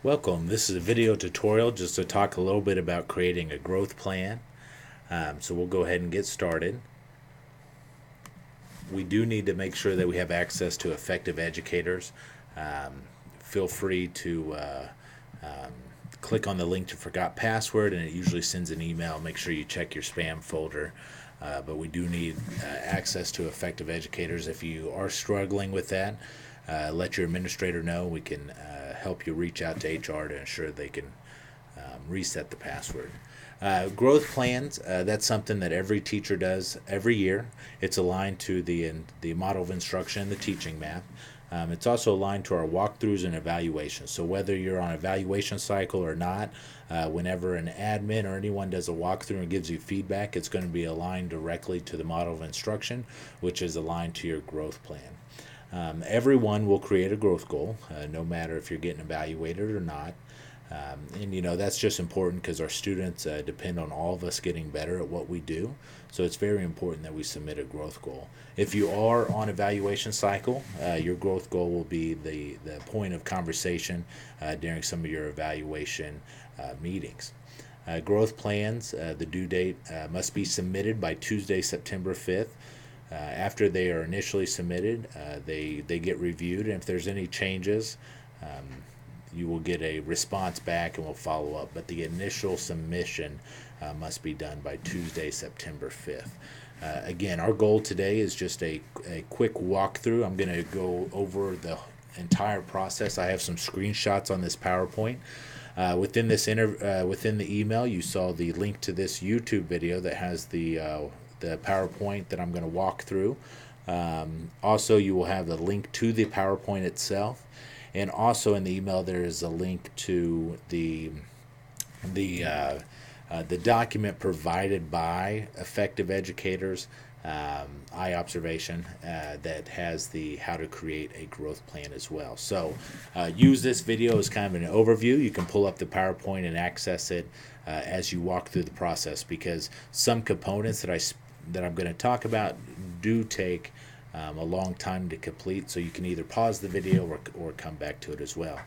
Welcome. This is a video tutorial just to talk a little bit about creating a growth plan. So we'll go ahead and get started. We do need to make sure that we have access to effective educators. Um, Feel free to click on the link to forgot password, and it usually sends an email. Make sure you check your spam folder. But we do need access to effective educators. If you are struggling with that, let your administrator know. We can help you reach out to HR to ensure they can reset the password. Growth plans, that's something that every teacher does every year. It's aligned to the model of instruction and the teaching map. It's also aligned to our walkthroughs and evaluations. So whether you're on evaluation cycle or not, whenever an admin or anyone does a walkthrough and gives you feedback, it's going to be aligned directly to the model of instruction, which is aligned to your growth plan. Everyone will create a growth goal, no matter if you're getting evaluated or not. And that's just important because our students depend on all of us getting better at what we do. So it's very important that we submit a growth goal. If you are on evaluation cycle, your growth goal will be the point of conversation during some of your evaluation meetings. Growth plans, the due date must be submitted by Tuesday, September 5th. After they are initially submitted, they get reviewed, and if there's any changes, you will get a response back and we'll follow up. But the initial submission must be done by Tuesday, September 5th. Again, our goal today is just a quick walkthrough. I'm going to go over the entire process. I have some screenshots on this PowerPoint. Within the email, you saw the link to this YouTube video that has the PowerPoint that I'm going to walk through. Also, you will have the link to the PowerPoint itself. And also in the email, there is a link to the document provided by effective educators, eye observation, that has the how to create a growth plan as well. So use this video as kind of an overview. You can pull up the PowerPoint and access it as you walk through the process, because some components that I'm going to talk about do take a long time to complete, so you can either pause the video or come back to it as well.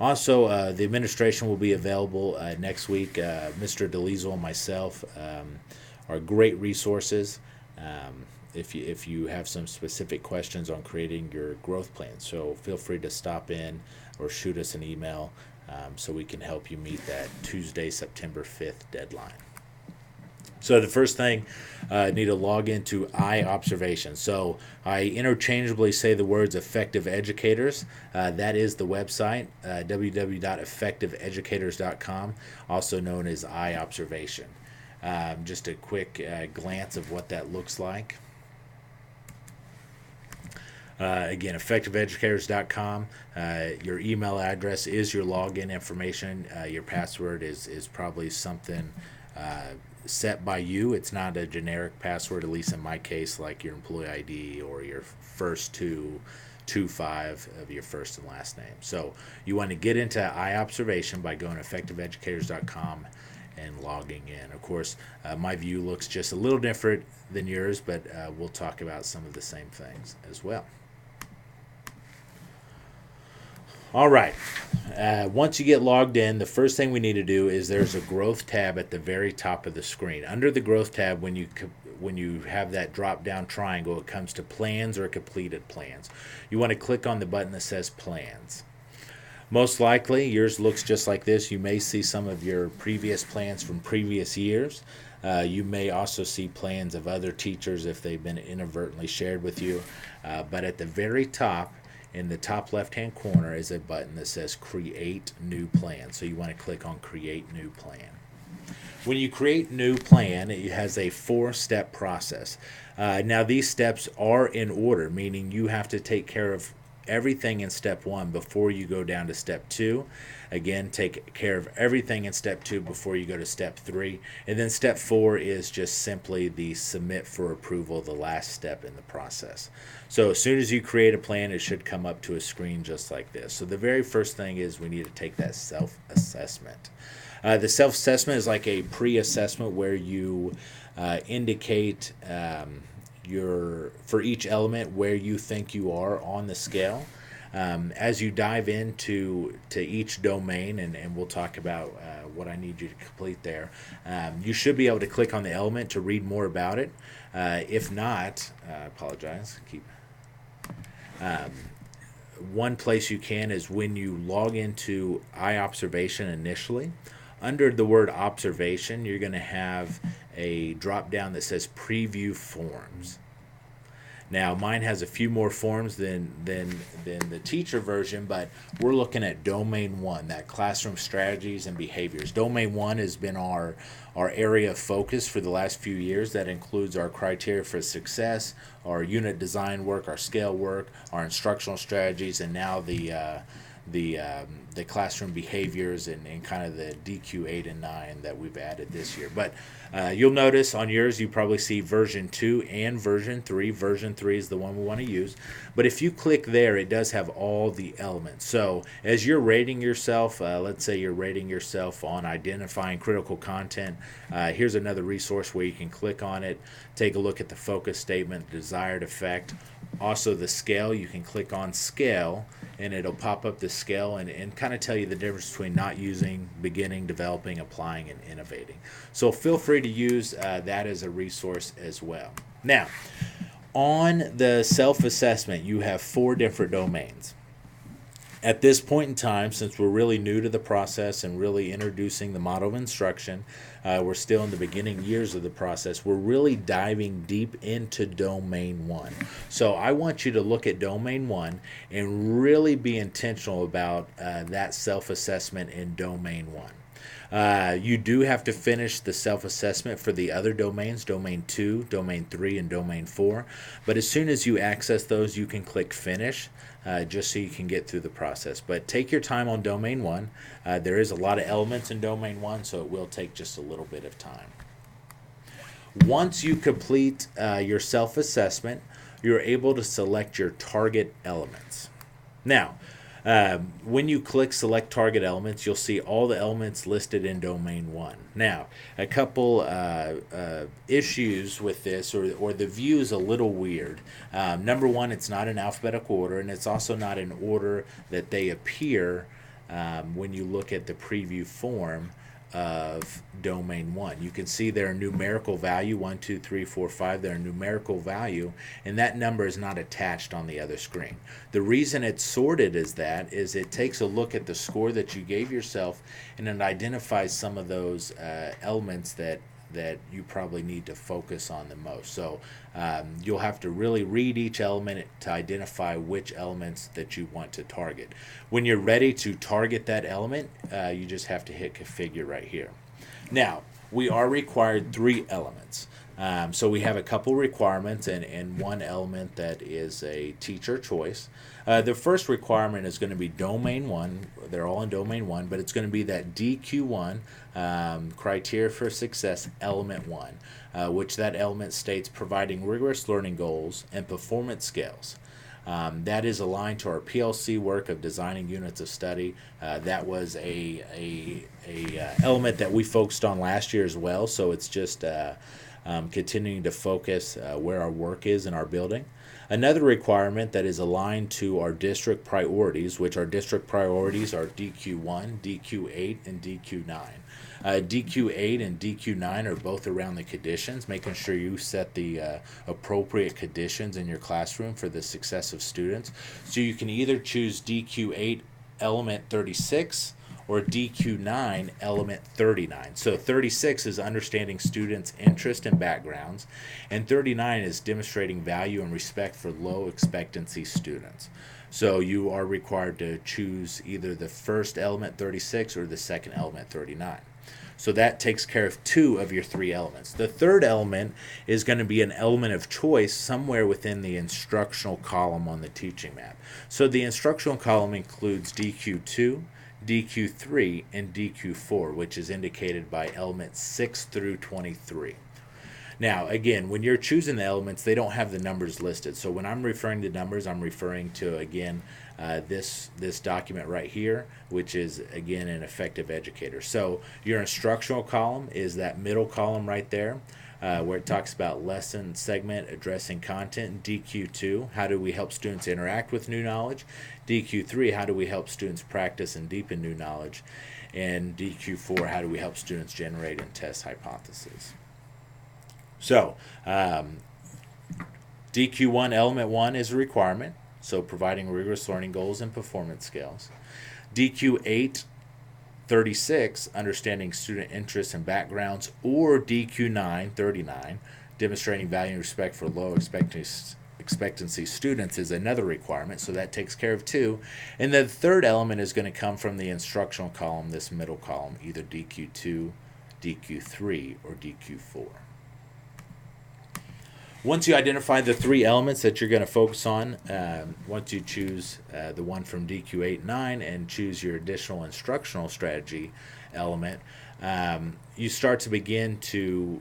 Also, the administration will be available next week. Mr. DeLiesel and myself are great resources if you have some specific questions on creating your growth plan. So feel free to stop in or shoot us an email so we can help you meet that Tuesday, September 5th deadline. So the first thing, I need to log into eye observation. So I interchangeably say the words effective educators. That is the website, www.effectiveeducators.com, also known as eye observation. Just a quick glance of what that looks like. Again, effectiveeducators.com. Your email address is your login information. Your password is probably something set by you. It's not a generic password, at least in my case, like your employee ID or your first two five of your first and last name. So you want to get into eye observation by going to effectiveeducators.com and logging in. Of course, my view looks just a little different than yours, but we'll talk about some of the same things as well. All right. Once you get logged in, the first thing we need to do is there's a growth tab at the very top of the screen. Under the growth tab, when you have that drop down triangle, it comes to plans or completed plans. You want to click on the button that says plans. Most likely, yours looks just like this. You may see some of your previous plans from previous years. You may also see plans of other teachers if they've been inadvertently shared with you. But at the very top, in the top left-hand corner, is a button that says Create New Plan. So you want to click on Create New Plan. When you create new plan, it has a 4-step process. Now, these steps are in order, meaning you have to take care of everything in step 1 before you go down to step 2. Again, take care of everything in step 2 before you go to step 3. And then step 4 is just simply the submit for approval, the last step in the process. So as soon as you create a plan, it should come up to a screen just like this. So the very first thing is we need to take that self-assessment. The self-assessment is like a pre-assessment where you indicate for each element where you think you are on the scale. As you dive into each domain, and we'll talk about what I need you to complete there, you should be able to click on the element to read more about it. If not, I apologize. One place you can is when you log into iObservation initially. Under the word observation, you're going to have a drop down that says preview forms. Now, mine has a few more forms than the teacher version, but we're looking at Domain 1, that classroom strategies and behaviors. Domain 1 has been our area of focus for the last few years. That includes our criteria for success, our unit design work, our scale work, our instructional strategies, and now the classroom behaviors and kind of the DQ 8 and 9 that we've added this year. But you'll notice on yours you probably see version 2 and version 3. Version 3 is the one we want to use. But if you click there, it does have all the elements. So as you're rating yourself, let's say you're rating yourself on identifying critical content, here's another resource where you can click on it, take a look at the focus statement, desired effect. Also the scale, you can click on scale and it'll pop up the scale and kind of tell you the difference between not using, beginning, developing, applying, and innovating. So feel free to use that as a resource as well. Now, on the self-assessment, you have 4 different domains. At this point in time, since we're really new to the process and really introducing the model of instruction, we're still in the beginning years of the process. We're really diving deep into Domain 1. So I want you to look at Domain 1 and really be intentional about that self-assessment in Domain 1. You do have to finish the self-assessment for the other domains, Domain 2, Domain 3, and Domain 4. But as soon as you access those, you can click Finish, just so you can get through the process. But take your time on Domain 1. There is a lot of elements in Domain 1, so it will take just a little bit of time. Once you complete your self-assessment, you're able to select your target elements. Now, when you click select target elements, you'll see all the elements listed in Domain 1. Now, a couple issues with this, or the view is a little weird. Number one, it's not in alphabetical order, and it's also not in order that they appear when you look at the preview form of Domain 1. You can see their numerical value, 1, 2, 3, 4, 5, their numerical value, and that number is not attached on the other screen. The reason it's sorted as that is it takes a look at the score that you gave yourself, and it identifies some of those elements that you probably need to focus on the most. So you'll have to really read each element to identify which elements that you want to target. When you're ready to target that element, you just have to hit configure right here. Now, we are required 3 elements. So we have a couple requirements and one element that is a teacher choice. The first requirement is going to be Domain 1. They're all in Domain 1, but it's going to be that DQ1, criteria for success, element 1, which that element states providing rigorous learning goals and performance scales. That is aligned to our PLC work of designing units of study. That was a element that we focused on last year as well, so it's just continuing to focus where our work is in our building. Another requirement that is aligned to our district priorities, which our district priorities are DQ1, DQ8, and DQ9. DQ8 and DQ9 are both around the conditions, making sure you set the appropriate conditions in your classroom for the success of students. So you can either choose DQ8 element 36 or DQ9 element 39. So 36 is understanding students' interest and backgrounds, and 39 is demonstrating value and respect for low expectancy students. So you are required to choose either the first element 36 or the second element 39. So that takes care of 2 of your 3 elements. The third element is going to be an element of choice somewhere within the instructional column on the teaching map. So the instructional column includes DQ2, DQ3, and DQ4, which is indicated by elements 6 through 23. Now, again, when you're choosing the elements, they don't have the numbers listed. So when I'm referring to numbers, I'm referring to, again, this document right here, which is, again, an effective educator. So your instructional column is that middle column right there. where it talks about lesson segment addressing content. DQ2, how do we help students interact with new knowledge? DQ3, how do we help students practice and deepen new knowledge? And DQ4, how do we help students generate and test hypotheses? So, DQ1, element 1 is a requirement, so providing rigorous learning goals and performance scales. DQ8, 36, understanding student interests and backgrounds, or DQ9, 39, demonstrating value and respect for low expectancy students is another requirement, so that takes care of 2. And the third element is going to come from the instructional column, this middle column, either DQ2, DQ3, or DQ4. Once you identify the 3 elements that you're going to focus on, once you choose the one from DQ8 and 9 and choose your additional instructional strategy element, you start to begin to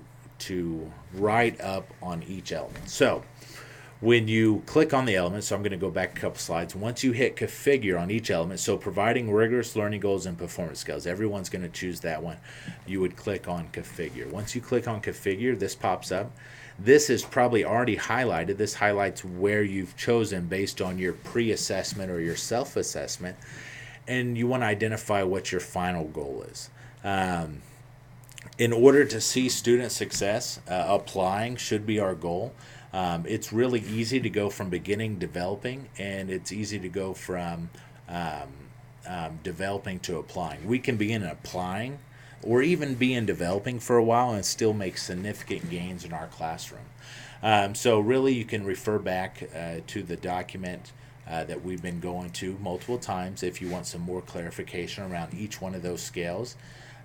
write up on each element. So when you click on the element, so I'm going to go back a couple slides. Once you hit configure on each element, so providing rigorous learning goals and performance skills, everyone's going to choose that one. You would click on configure. Once you click on configure, this pops up. This is probably already highlighted. This highlights where you've chosen based on your pre-assessment or your self-assessment, and you want to identify what your final goal is. In order to see student success, applying should be our goal. It's really easy to go from beginning developing, and it's easy to go from developing to applying. We can begin applying or even be in developing for a while and still make significant gains in our classroom. So really you can refer back to the document that we've been going to multiple times if you want some more clarification around each one of those scales.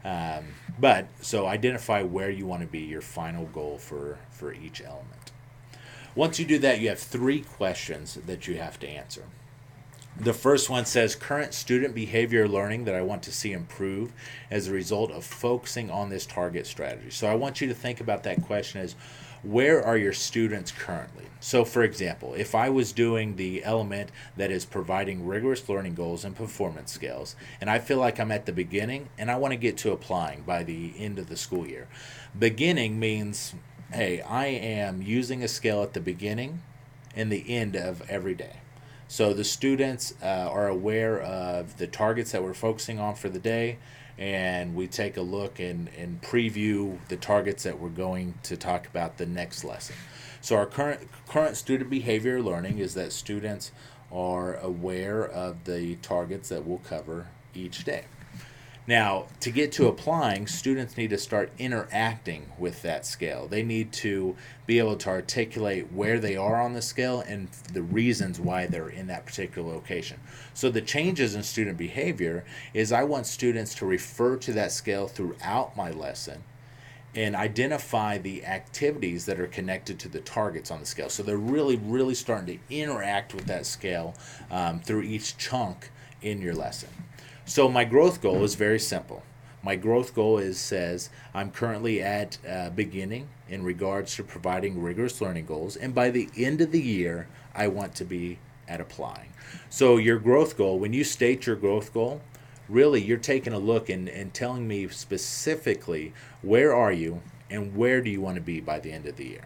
So identify where you want to be, your final goal for each element. Once you do that, you have 3 questions that you have to answer. The first one says, current student behavior learning that I want to see improve as a result of focusing on this target strategy. So I want you to think about that question as, where are your students currently? So for example, if I was doing the element that is providing rigorous learning goals and performance scales, and I feel like I'm at the beginning and I want to get to applying by the end of the school year. Beginning means, hey, I am using a scale at the beginning and the end of every day. So the students are aware of the targets that we're focusing on for the day, and we take a look and preview the targets that we're going to talk about the next lesson. So our current student behavior learning is that students are aware of the targets that we'll cover each day. Now, to get to applying, students need to start interacting with that scale. They need to be able to articulate where they are on the scale and the reasons why they're in that particular location. So the changes in student behavior is I want students to refer to that scale throughout my lesson and identify the activities that are connected to the targets on the scale. So they're really starting to interact with that scale through each chunk in your lesson. So my growth goal is very simple. My growth goal says I'm currently at beginning in regards to providing rigorous learning goals, and by the end of the year, I want to be at applying. So your growth goal, when you state your growth goal, really you're taking a look and telling me specifically where are you and where do you want to be by the end of the year.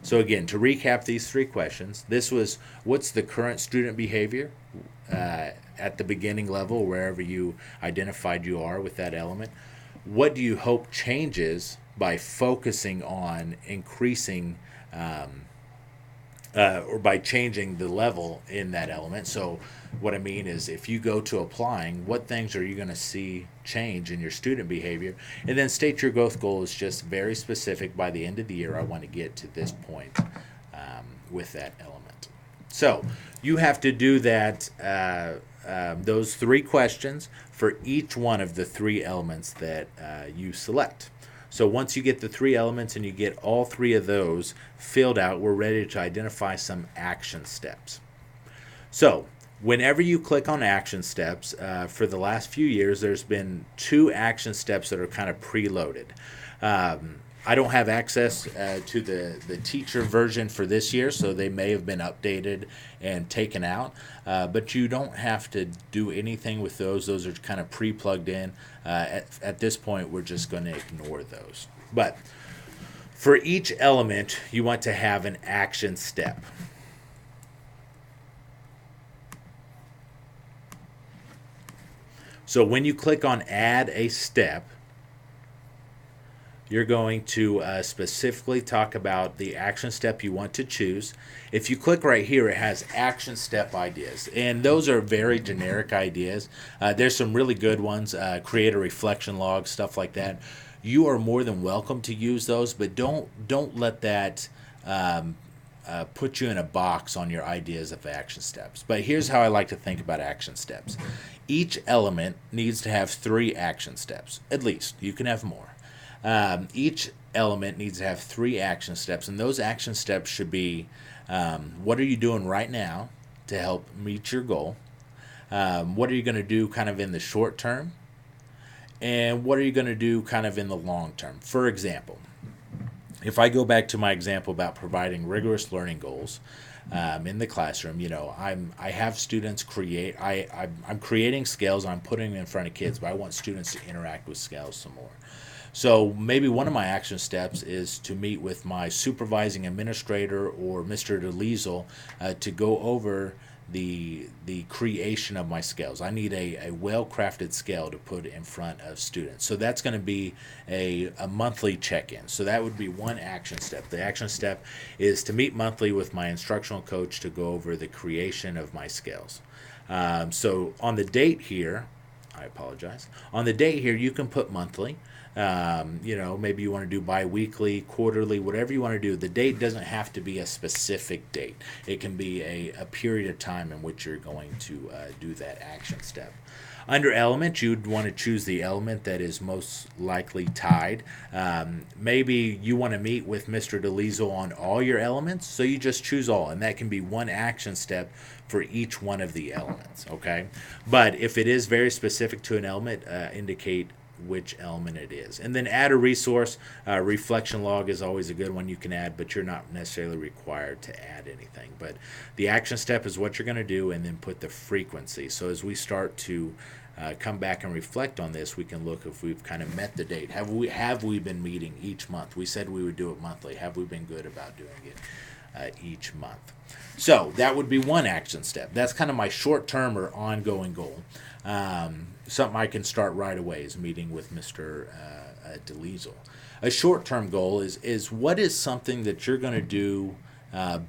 So again, to recap these 3 questions, this was, what's the current student behavior at the beginning level, wherever you identified you are with that element? What do you hope changes by focusing on increasing or by changing the level in that element? So what I mean is, if you go to applying, what things are you going to see change in your student behavior? And then state your growth goal is just very specific. By the end of the year, I want to get to this point with that element. So you have to do that, those 3 questions for each one of the 3 elements that you select. So once you get the 3 elements and you get all 3 of those filled out, we're ready to identify some action steps. So whenever you click on action steps, for the last few years, there's been 2 action steps that are kind of preloaded. I don't have access to the teacher version for this year, so they may have been updated and taken out. But you don't have to do anything with those. Those are kind of pre-plugged in. At this point, we're just going to ignore those. But For each element, you want to have an action step. So when you click on add a step, you're going to specifically talk about the action step you want to choose. If you click right here, it has action step ideas, and those are very generic ideas. There's some really good ones, create a reflection log, stuff like that. You are more than welcome to use those, but don't let that put you in a box on your ideas of action steps. But here's how I like to think about action steps. Each element needs to have 3 action steps, at least. You can have more. Each element needs to have 3 action steps, and those action steps should be what are you doing right now to help meet your goal? What are you going to do kind of in the short term? And what are you going to do kind of in the long term? For example, if I go back to my example about providing rigorous learning goals in the classroom, I have students create. I'm creating scales. I'm putting them in front of kids, but I want students to interact with scales some more. So maybe one of my action steps is to meet with my supervising administrator or Mr. DeLiesel to go over the creation of my scales. I need a well-crafted scale to put in front of students. So that's going to be a monthly check-in. So that would be one action step. The action step is to meet monthly with my instructional coach to go over the creation of my scales. So on the date here, I apologize. On the date here, you can put monthly. Maybe you want to do bi-weekly, quarterly, whatever you want to do. The date doesn't have to be a specific date. It can be a period of time in which you're going to do that action step. Under element, you'd want to choose the element that is most likely tied. Maybe you want to meet with Mr. DeLiesel on all your elements, so you just choose all, and that can be one action step for each one of the elements, okay? But if it is very specific to an element, indicate which element it is. And then add a resource. Reflection log is always a good one you can add, but you're not necessarily required to add anything. But the action step is what you're going to do, and then put the frequency. So as we start to come back and reflect on this, we can look if we've kind of met the date. Have we been meeting each month? We said we would do it monthly. Have we been good about doing it each month? So that would be one action step. That's kind of my short-term or ongoing goal. Something I can start right away is meeting with Mr. DeLiesel. A short-term goal is what is something that you're going to do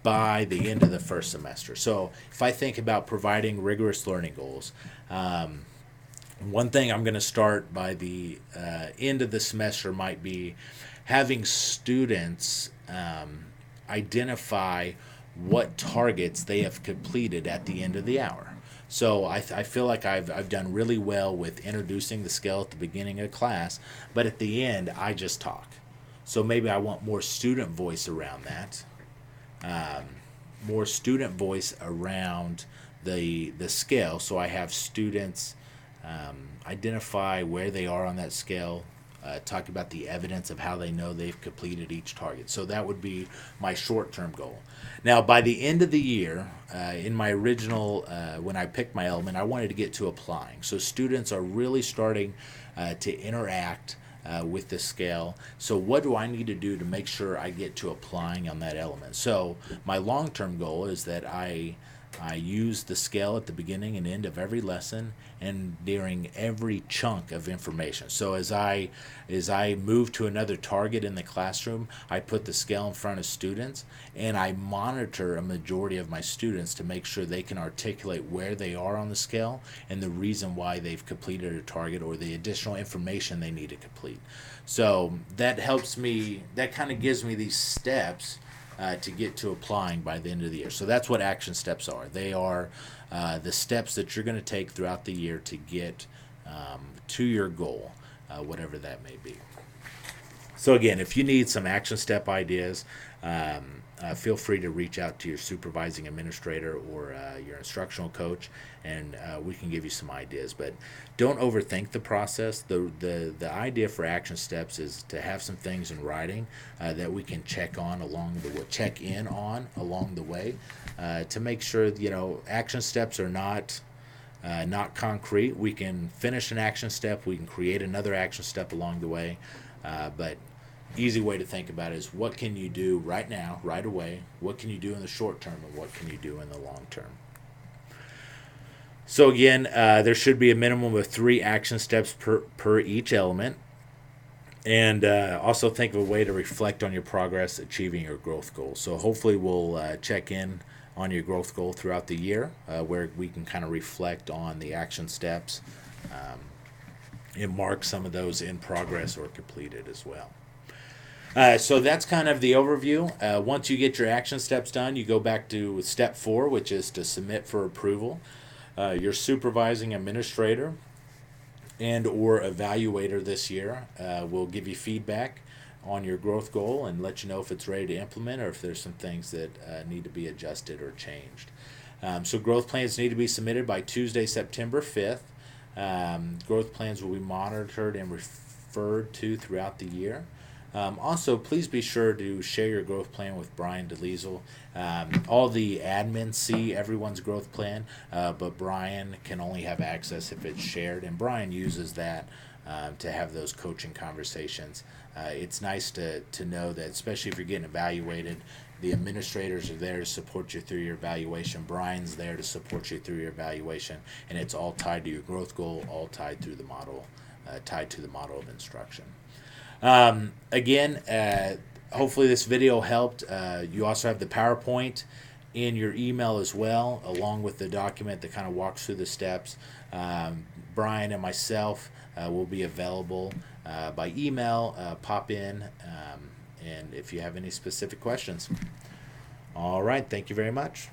by the end of the first semester. So if I think about providing rigorous learning goals, one thing I'm going to start by the end of the semester might be having students identify what targets they have completed at the end of the hour. So I feel like I've done really well with introducing the scale at the beginning of class, but at the end I just talk. So maybe I want more student voice around that, more student voice around the scale. So I have students identify where they are on that scale, talk about the evidence of how they know they've completed each target. So that would be my short-term goal. Now, by the end of the year, in my original, when I picked my element, I wanted to get to applying. So students are really starting to interact with the scale. So what do I need to do to make sure I get to applying on that element? So my long-term goal is that I use the scale at the beginning and end of every lesson and during every chunk of information. So as I move to another target in the classroom, I put the scale in front of students and I monitor a majority of my students to make sure they can articulate where they are on the scale and the reason why they've completed a target or the additional information they need to complete. So that helps me, that kind of gives me these steps to get to applying by the end of the year. So that's what action steps are. They are the steps that you're going to take throughout the year to get to your goal, whatever that may be. So again, if you need some action step ideas, feel free to reach out to your supervising administrator or your instructional coach, and we can give you some ideas. But don't overthink the process. The idea for action steps is to have some things in writing that we can check in on along the way, to make sure action steps are not concrete. We can finish an action step. We can create another action step along the way, but easy way to think about it is what can you do right now, right away? What can you do in the short term, and what can you do in the long term? So again, there should be a minimum of 3 action steps per each element. And also think of a way to reflect on your progress achieving your growth goal. So hopefully we'll check in on your growth goal throughout the year, where we can kind of reflect on the action steps and mark some of those in progress or completed as well. So that's kind of the overview. Once you get your action steps done, you go back to step 4, which is to submit for approval. Your supervising administrator and or evaluator this year will give you feedback on your growth goal and let you know if it's ready to implement or if there's some things that need to be adjusted or changed. So growth plans need to be submitted by Tuesday, September 5th. Growth plans will be monitored and referred to throughout the year. Also, please be sure to share your growth plan with Brian DeLiesel. All the admins see everyone's growth plan, but Brian can only have access if it's shared, and Brian uses that to have those coaching conversations. It's nice to know that, especially if you're getting evaluated, the administrators are there to support you through your evaluation. Brian's there to support you through your evaluation, and it's all tied to your growth goal, all tied through the model, tied to the model of instruction. Again, hopefully this video helped. You also have the PowerPoint in your email as well, along with the document that kind of walks through the steps. Brian and myself will be available by email. Pop in, and if you have any specific questions. All right, thank you very much.